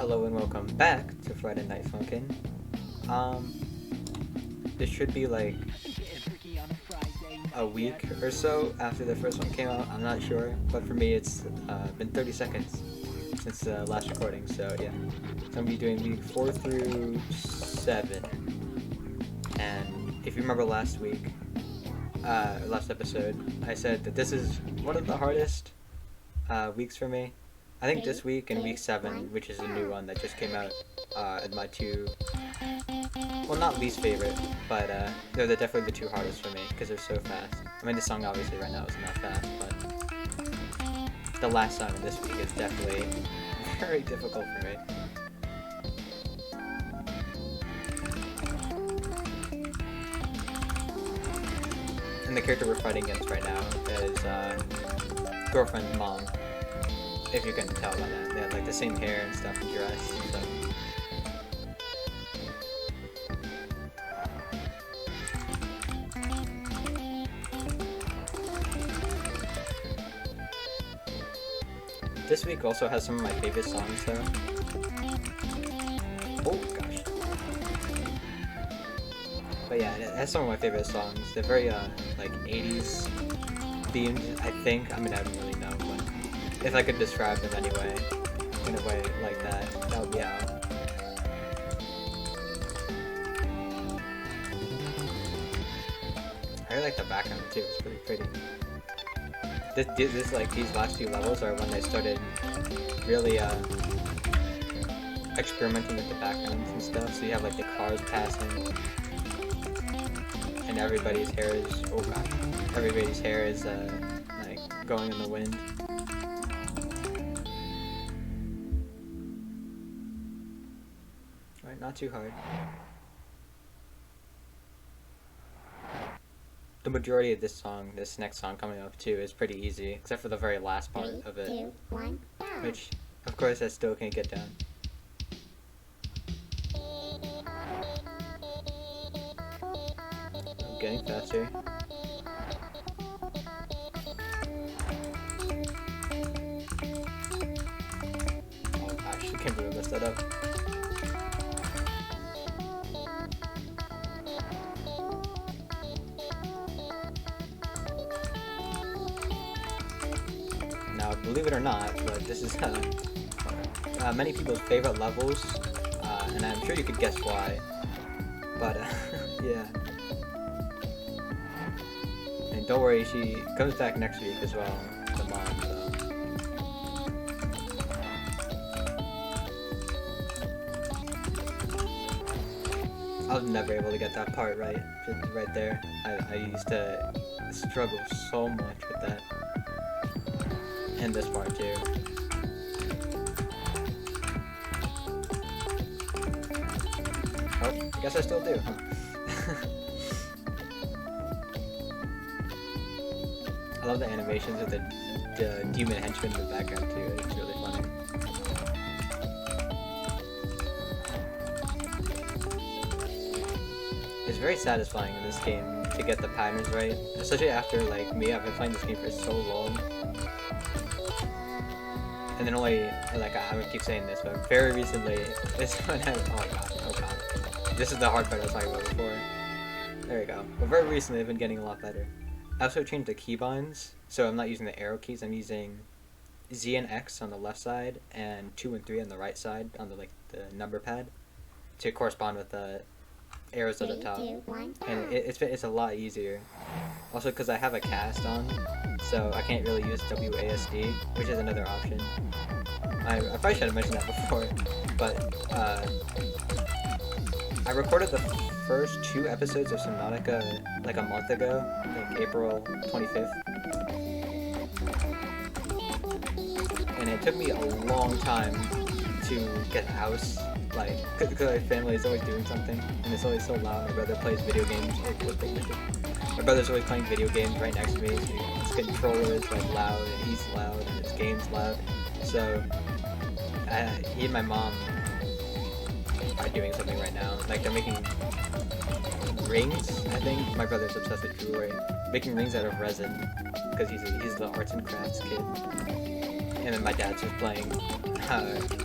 Hello and welcome back to Friday Night Funkin. This should be like a week or so after the first one came out. I'm not sure, but for me it's been 30 seconds since the last recording. So yeah, so I'm gonna be doing week 4 through 7. And if you remember last week, last episode, I said that this is one of the hardest weeks for me. I think this week and week 7, which is a new one that just came out, are my two, well, not least favorite, but they're definitely the two hardest for me because they're so fast. I mean, the song obviously right now is not fast, but the last song in this week is definitely very difficult for me. And the character we're fighting against right now is girlfriend's mom. If you can tell by that. They have like the same hair and stuff and dress, so. This week also has some of my favorite songs though. Oh gosh. But yeah, it has some of my favorite songs. They're very like 80s themed, I think. I mean, I don't really know, but if I could describe them anyway, in a way like that, that would be how. I really like the background too, it's really pretty. This like, these last few levels are when I started really experimenting with the backgrounds and stuff, so you have like the cars passing, and everybody's hair is, oh god, everybody's hair is like going in the wind. Right, not too hard. The majority of this song, this next song coming up too, is pretty easy, except for the very last part of it, 3, 2, 1, go. which, of course, I still can't get down. I'm getting faster. Oh gosh, I can't believe I messed that up. Now, believe it or not, but this is many people's favorite levels, and I'm sure you could guess why. But yeah. And don't worry, she comes back next week as well, the mom. So. I was never able to get that part right, just right there. I used to struggle so much with that. And this part too. Oh, I guess I still do, huh? I love the animations of the demon henchman in the background too, it's really funny. It's very satisfying in this game to get the patterns right, especially after, like me, I've been playing this game for so long. And then only, like, I'm gonna keep saying this, but very recently, it's when oh god. This is the hard part I was talking about before. There we go. But very recently, I've been getting a lot better. I also changed the keybinds, so I'm not using the arrow keys, I'm using Z and X on the left side, and 2 and 3 on the right side, on the, like, the number pad, to correspond with the arrows at the top. 3, 2, 1, go. And it's a lot easier. Also, because I have a cast on, so I can't really use WASD, which is another option. I probably should have mentioned that before, but I recorded the first 2 episodes of Subnautica like a month ago, like April 25th. And it took me a long time to get the house, like, because my family is always doing something, and it's always so loud. My brother plays video games. My brother's always playing video games right next to me, so his controller is like loud, and he's loud, and his game's loud. So he and my mom are doing something right now. Like, they're making rings, I think. My brother's obsessed with jewelry. Making rings out of resin, because he's the arts and crafts kid. and then my dad's just playing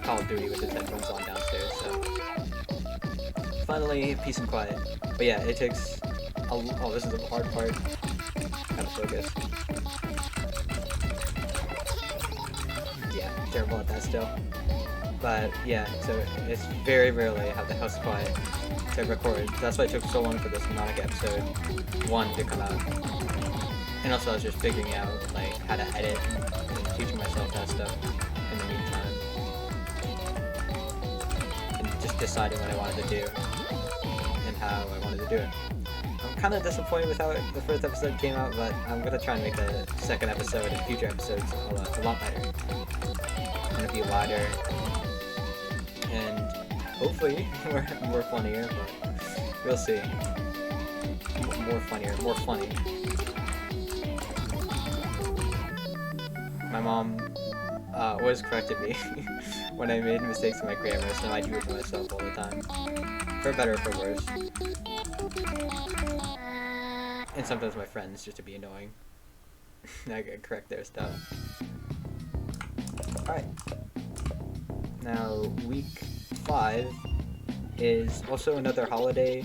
Call of Duty with his headphones on downstairs. So finally, peace and quiet. But yeah, it takes. Oh, this is the hard part. Gotta focus. Yeah, terrible at that still. But yeah, so it's very rarely I have the house quiet to record. That's why it took so long for this Monica episode 1 to come out. And also I was just figuring out like how to edit and teaching myself that stuff in the meantime. And just deciding what I wanted to do and how I wanted to do it. I'm kind of disappointed with how the first episode came out, but I'm going to try and make the second episode and future episodes a lot better. It's going to be wider and hopefully more funnier, but we'll see. More funny. My mom always corrected me when I made mistakes in my grammar, so I do it to myself all the time. For better or for worse. And sometimes my friends, just to be annoying. I gotta correct their stuff. Alright. Now, week 5 is also another holiday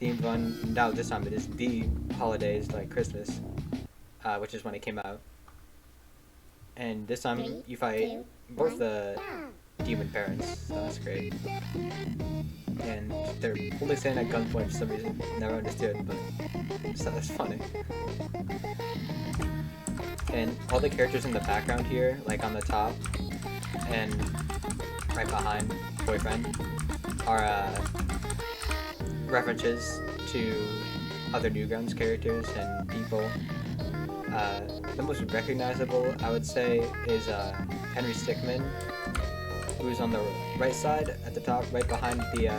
themed one. Now this time it is the holidays, like Christmas, which is when it came out. And this time you fight both the demon parents, so that's great. And they're holding Santa at gunpoint for some reason. Never understood, but so that's funny. And all the characters in the background here, like on the top and right behind boyfriend, are references to other Newgrounds characters and people. The most recognizable, I would say, is Henry Stickmin, who's on the right side at the top, right behind the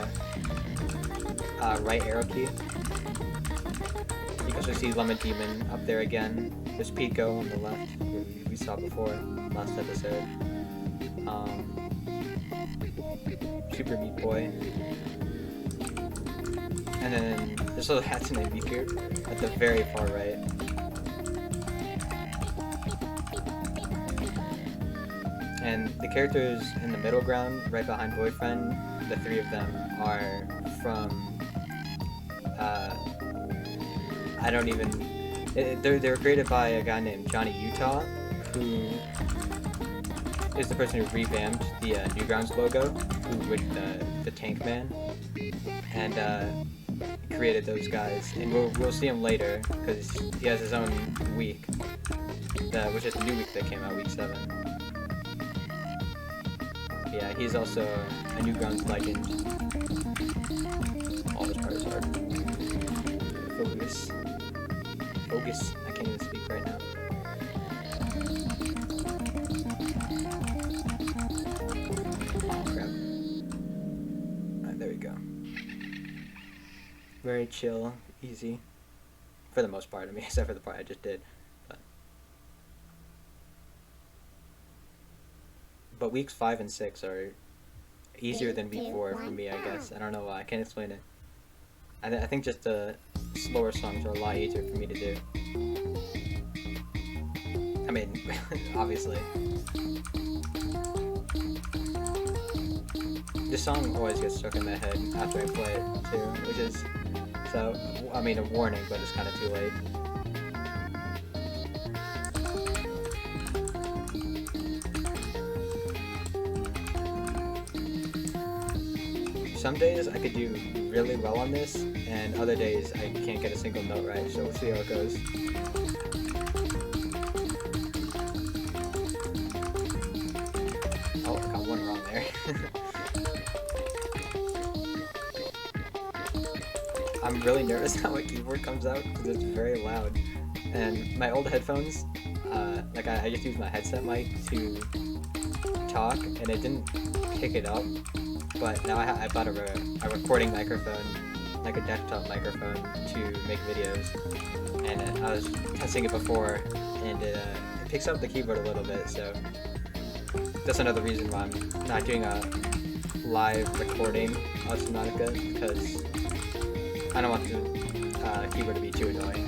right arrow key. You can also see Lemon Demon up there again. There's Pico on the left, who we saw before, last episode. Super Meat Boy. And then there's little Hatsune Miku at the very far right. And the characters in the middle ground, right behind boyfriend, the 3 of them are from, I don't even, they were created by a guy named Johnny Utah, who is the person who revamped the Newgrounds logo, with the Tank Man, and created those guys. And we'll see him later, because he has his own week, which is the new week that came out, week 7. Yeah, he's also a Newgrounds legend. All this part is hard. Focus. I can't even speak right now. Oh, crap. Alright, there we go. Very chill, easy. For the most part, I mean, except for the part I just did. But weeks 5 and 6 are easier than week 4 for me, I guess. I don't know why. I can't explain it. I think just the slower songs are a lot easier for me to do. I mean, obviously. This song always gets stuck in my head after I play it, too, which is, so, I mean, a warning, but it's kind of too late. Some days I could do really well on this, and other days I can't get a single note right, so we'll see how it goes. Oh, I got one wrong there. I'm really nervous how my keyboard comes out, because it's very loud. And my old headphones, like I just used my headset mic to talk, and it didn't pick it up. But now I bought a recording microphone, like a desktop microphone, to make videos. And I was testing it before, and it picks up the keyboard a little bit, so that's another reason why I'm not doing a live recording of Subnautica, because I don't want the keyboard to be too annoying.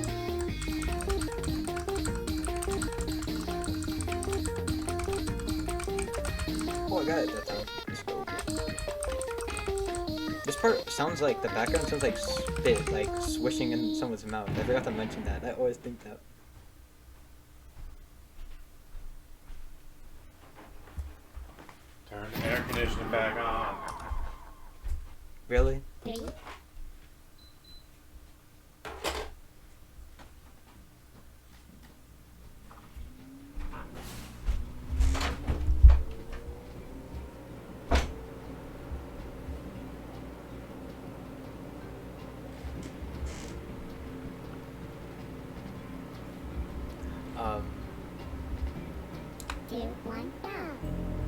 I got it that time. Let's go. This part sounds like, the background sounds like spit, like swishing in someone's mouth. I forgot to mention that. I always think that. Turn the air conditioning back on. Really?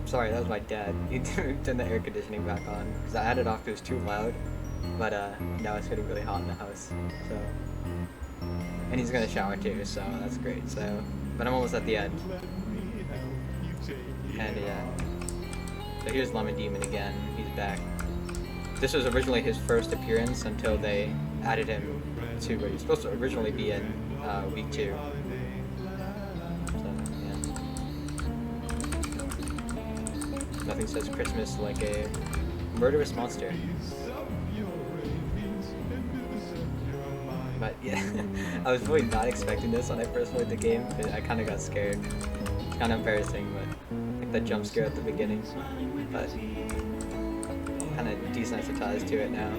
Sorry, that was my dad. He turned the air conditioning back on because I had it off because it was too loud. But now it's getting really hot in the house. So, and he's gonna shower too, so that's great. So, but I'm almost at the end. And yeah. So here's Lemon Demon again. He's back. This was originally his first appearance until they added him to where he's supposed to originally be in week 2. Nothing says Christmas like a murderous monster. But yeah, I was really not expecting this when I first played the game. I kind of got scared. It's kind of embarrassing, but like the jump scare at the beginning. But kind of desensitized to it now.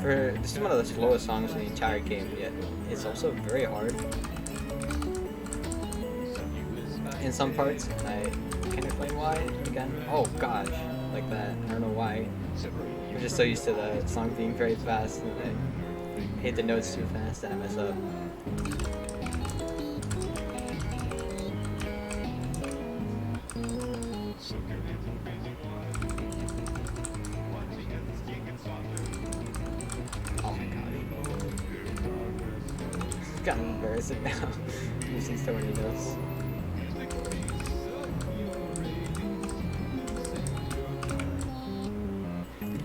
This is one of the slowest songs in the entire game, yet it's also very hard in some parts. I can't explain why, again. Oh gosh, like that. I don't know why. I'm just so used to the song being very fast, and I hit the notes too fast and I mess up. Kind of embarrassing now, using so many notes.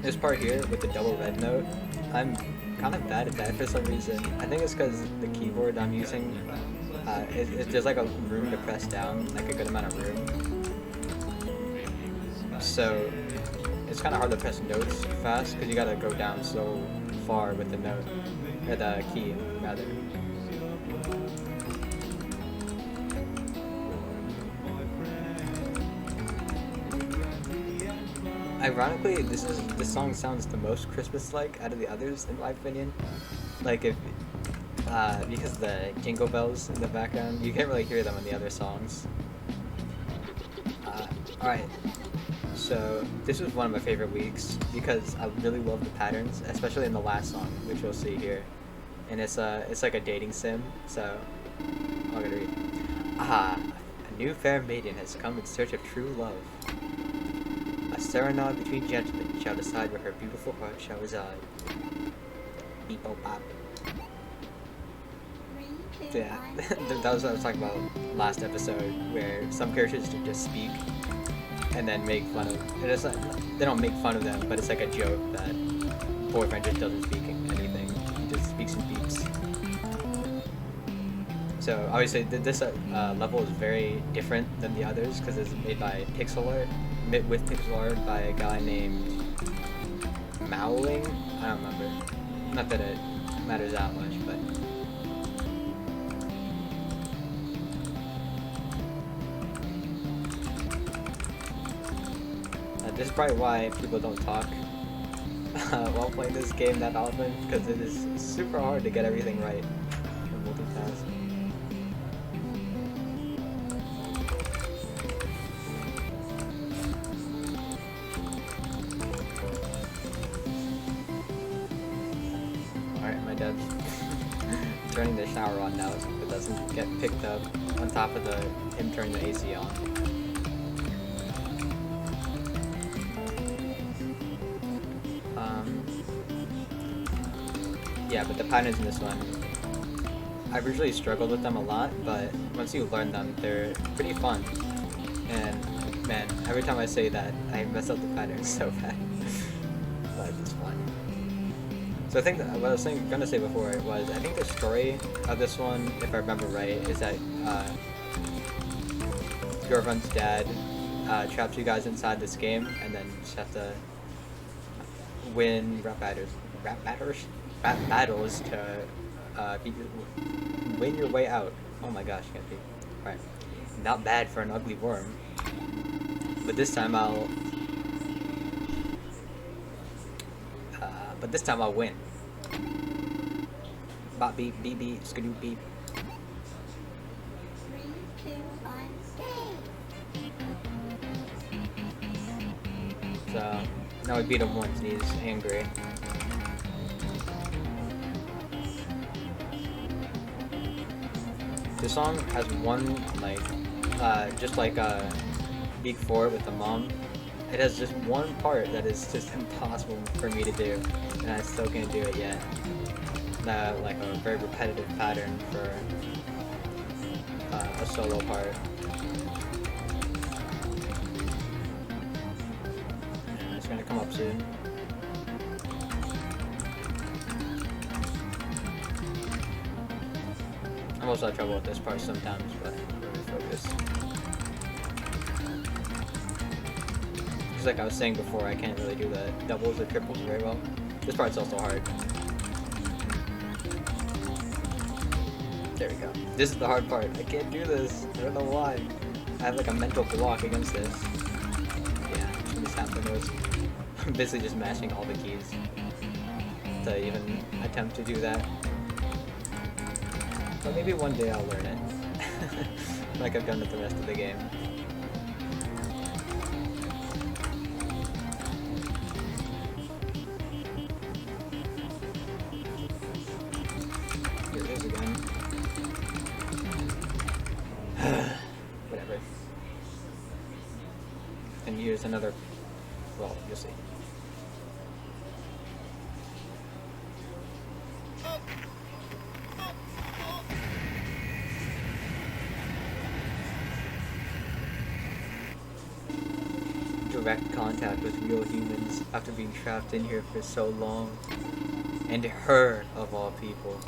This part here with the double red note, I'm kind of bad at that for some reason. I think it's because the keyboard I'm using, there's like a room to press down, like a good amount of room. So it's kind of hard to press notes fast because you gotta go down so far with the note, or the key rather. Ironically, this song sounds the most Christmas-like out of the others, in my opinion. Like if, because the jingle bells in the background, you can't really hear them in the other songs. Alright, so this was one of my favorite weeks because I really love the patterns, especially in the last song, which you'll see here. And it's like a dating sim, so I'm gonna read. Ah, a new fair maiden has come in search of true love. A serenade between gentlemen shall decide where her beautiful heart shall reside. Beepo pop. Yeah, that was what I was talking about last episode, where some characters do just speak and then make fun of. It's not, they don't make fun of them, but it's like a joke that boyfriend just doesn't speak anything. He just speaks in beeps. So obviously this level is very different than the others because it's made by pixel art. With pixel art by a guy named Mowling. I don't remember. Not that it matters that much, but this is probably why people don't talk while playing this game that often, because it is super hard to get everything right and multitask. Turning the shower on now so it doesn't get picked up on top of him turning the AC on. Yeah, but the patterns in this one, I've usually struggled with them a lot, but once you learn them, they're pretty fun. And man, every time I say that, I mess up the patterns so bad. But it's fun. So I think that what I was gonna say before was I think the story of this one, if I remember right, is that Yorvan's dad traps you guys inside this game, and then you just have to win rap battles to win your way out. Oh my gosh, can't be right. Not bad for an ugly worm. But this time I'll. But this time I'll win. Bop beep beep beep skadoo beep. So now I beat him once and he's angry. This song has one just like Week 4 with the mom. It has just one part that is just impossible for me to do, and I still can't do it yet. Like a very repetitive pattern for a solo part. And it's gonna come up soon. I'm also having trouble with this part sometimes, but I'm really focused. Just like I was saying before, I can't really do the doubles or triples very well. This part's also hard. There we go. This is the hard part. I can't do this. I don't know why. I have like a mental block against this. Yeah, this happens. I'm basically just mashing all the keys to even attempt to do that. But maybe one day I'll learn it. Like I've done with the rest of the game. Here it is again. Whatever. And here's another. Well, you'll see. Direct contact with real humans after being trapped in here for so long. And her, of all people.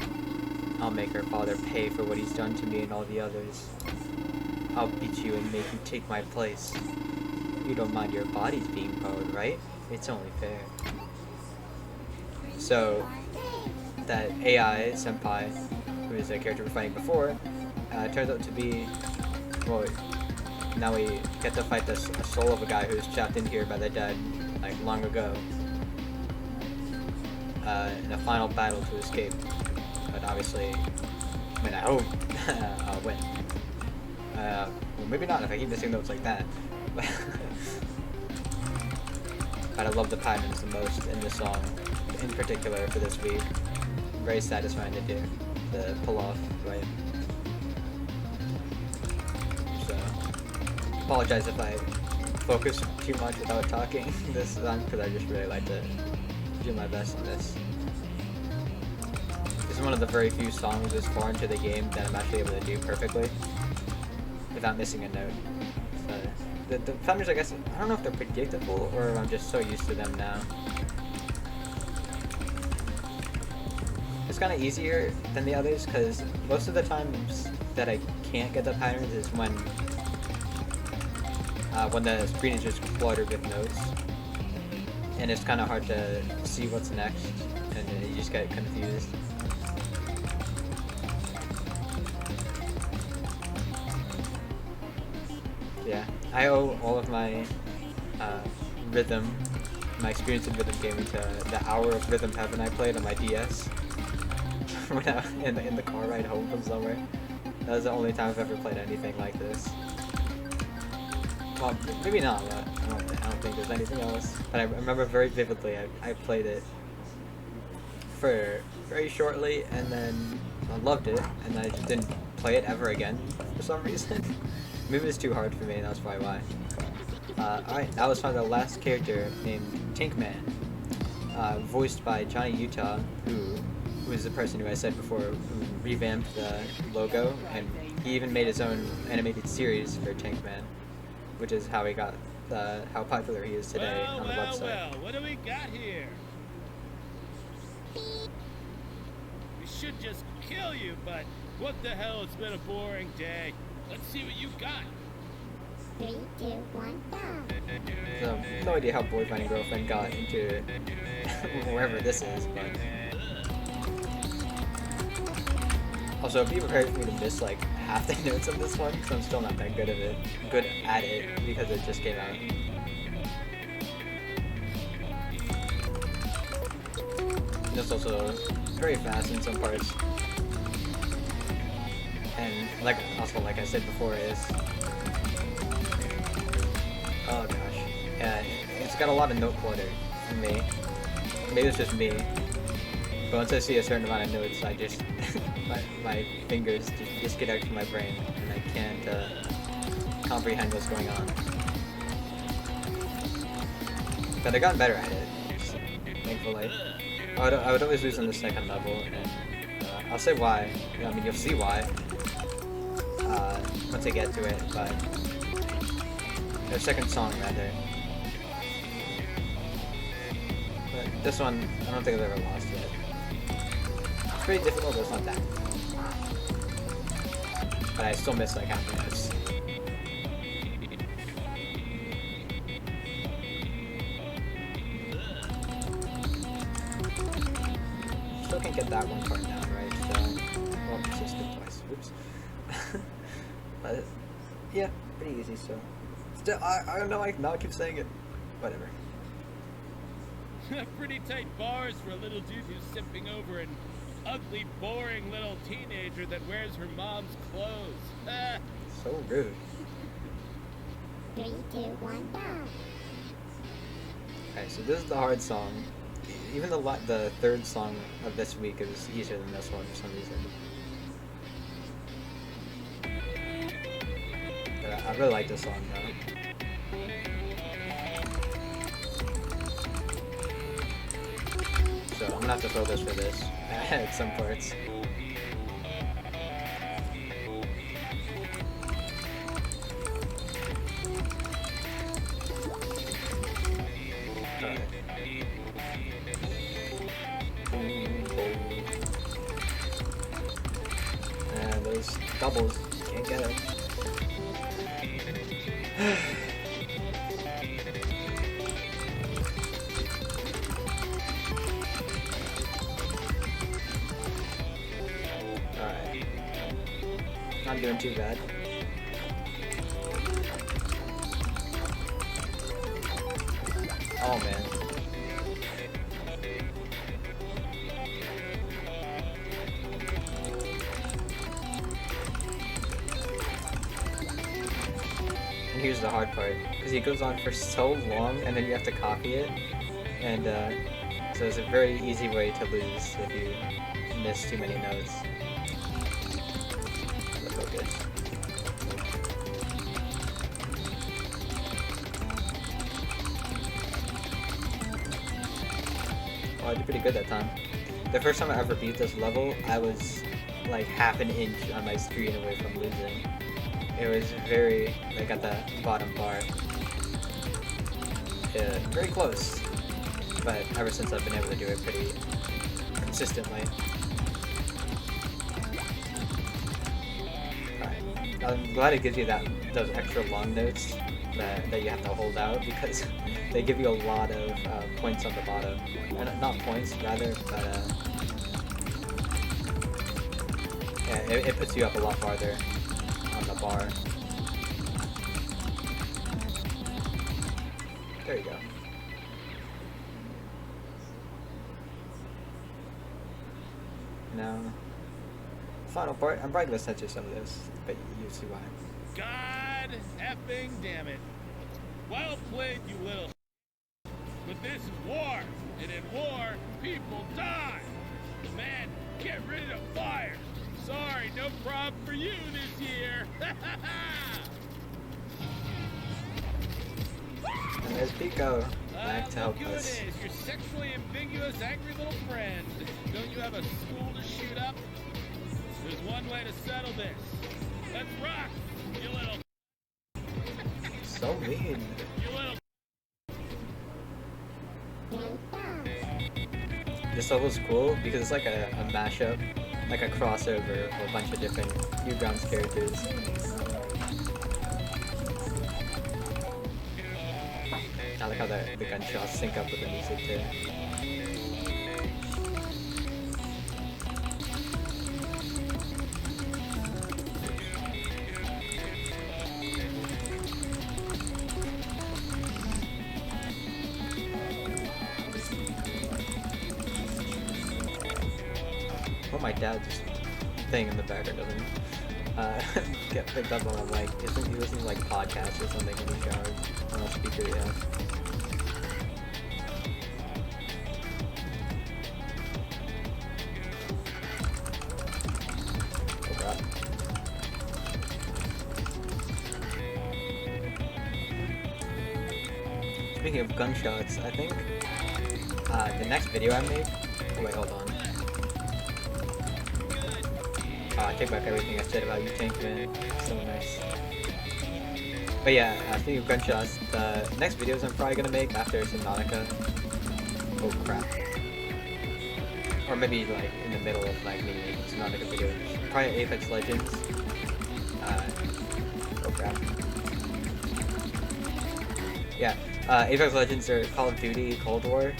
I'll make her father pay for what he's done to me and all the others. I'll beat you and make you take my place. You don't mind your bodies being powered, right? It's only fair. So, that AI senpai, who is a character we're fighting before, turns out to be, well, now we get to fight a soul of a guy who was trapped in here by the dead, like, long ago. In a final battle to escape. But obviously, I mean, I hope I'll win. Well, maybe not if I keep missing notes like that. But I love the patterns the most in this song, in particular for this week. Very satisfying to do, to pull off, right? So, apologize if I focus too much without talking this song, because I just really like to do my best on this. This is one of the very few songs this far into the game that I'm actually able to do perfectly without missing a note. So, the patterns, I guess, I don't know if they're predictable or I'm just so used to them now. It's kind of easier than the others because most of the times that I can't get the patterns is when the screen is just cluttered with notes. And it's kind of hard to see what's next, and you just get confused. Yeah, I owe all of my rhythm, my experience in rhythm gaming to the hour of Rhythm Heaven I played on my DS when I was in the car ride home from somewhere. That was the only time I've ever played anything like this. Well, maybe not, but I don't think there's anything else. But I remember very vividly, I played it for very shortly, and then I loved it, and I just didn't play it ever again for some reason. Maybe it's too hard for me, and that's probably why. Alright, now let's find the last character named Tankman, voiced by Johnny Utah, who is the person who I said before who revamped the logo, and he even made his own animated series for Tankman, which is how he got how popular he is today on the website. Well, what do we got here? We should just kill you, but what the hell? It's been a boring day. Let's see what you got. 3, 2, 1, go. So, no idea how Boyfriend and Girlfriend got into wherever this is, but... Also, it'd be prepared for me to miss like half the notes of this one, because I'm still not that good at it, because it just came out. And it's also very fast in some parts. And like I said before is... Oh gosh. Yeah, it's got a lot of note clutter for me. Maybe it's just me. But once I see a certain amount of notes, I just... my fingers just get out from my brain, and I can't comprehend what's going on. But I've gotten better at it, thankfully. I would always lose on the second level, and I'll say why. I mean, you'll see why once I get to it, but... The second song, rather. But this one, I don't think I've ever lost yet. It's pretty difficult, but it's not that. But I still miss like half the notes. Still can't get that one part down, right? So, well, persistent twice. Oops. But yeah, pretty easy. So, still, I don't know. I now keep saying it. Whatever. Pretty tight bars for a little dude who's simping over an ugly, boring little teenager that wears her mom's clothes. So rude. 3, 2, 1, go. Okay, so this is the hard song. Even the third song of this week is easier than this one for some reason. But I really like this song though. So I'm gonna have to throw this for this at some parts. And those doubles, can't get it. Alright. Not doing too bad. Oh man. And here's the hard part, because he goes on for so long and then you have to copy it, and so it's a very easy way to lose if you miss too many notes. Focus. Oh, I did pretty good that time. The first time I ever beat this level, I was like half an inch on my screen away from losing. It was very, like, at the bottom bar. Yeah, very close. But ever since I've been able to do it pretty consistently. Alright. I'm glad it gives you those extra long notes that you have to hold out, because they give you a lot of points on the bottom. Not points, rather, but yeah, it puts you up a lot farther on the bar. There you go. Now, final part. I'm probably gonna censor some of this, but you see why. God effing damn it. Well played, you little. But this is war, and in war, people die. Man, get rid of fire. Sorry, no problem for you this year. And there's Pico, back to help look who us. it is, your sexually ambiguous, angry little friend. Don't you have a school to shoot up? There's one way to settle this. Let's rock, you little. So mean. You little. 3, go. this level's cool because it's like a mashup, like a crossover of a bunch of different Newgrounds characters. I like how the gunshots sync up with the music too. Oh, my dad just thing in the background doesn't get picked up on my mic. He listens to like podcasts or something in the shower on a speaker, yeah. Oh god. Speaking of gunshots, I think the next video I make. Oh wait, hold on. I take back everything I said about you, Tank Man. So nice. But yeah, speaking of gunshots, the next videos I'm probably gonna make after Subnautica. Oh crap. Or maybe like in the middle of like me making Subnautica video. Probably Apex Legends. Oh crap. Yeah, Apex Legends or Call of Duty, Cold War.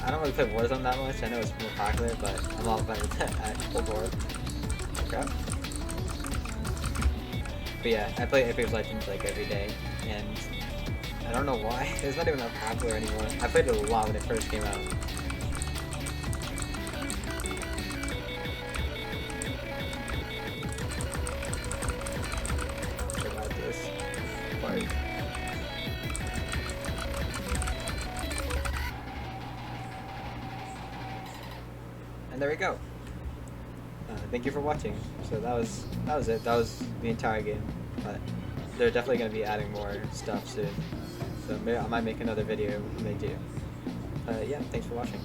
I don't really play Warzone that much. I know it's more popular, but I'm all about it at Cold War. Crap. But yeah, I play Apex Legends like every day, and I don't know why. It's not even that popular anymore. I played it a lot when it first came out. Check out this part. And there we go. Thank you for watching. So that was it. That was the entire game. But they're definitely going to be adding more stuff soon. So maybe I might make another video when they do. Yeah, thanks for watching.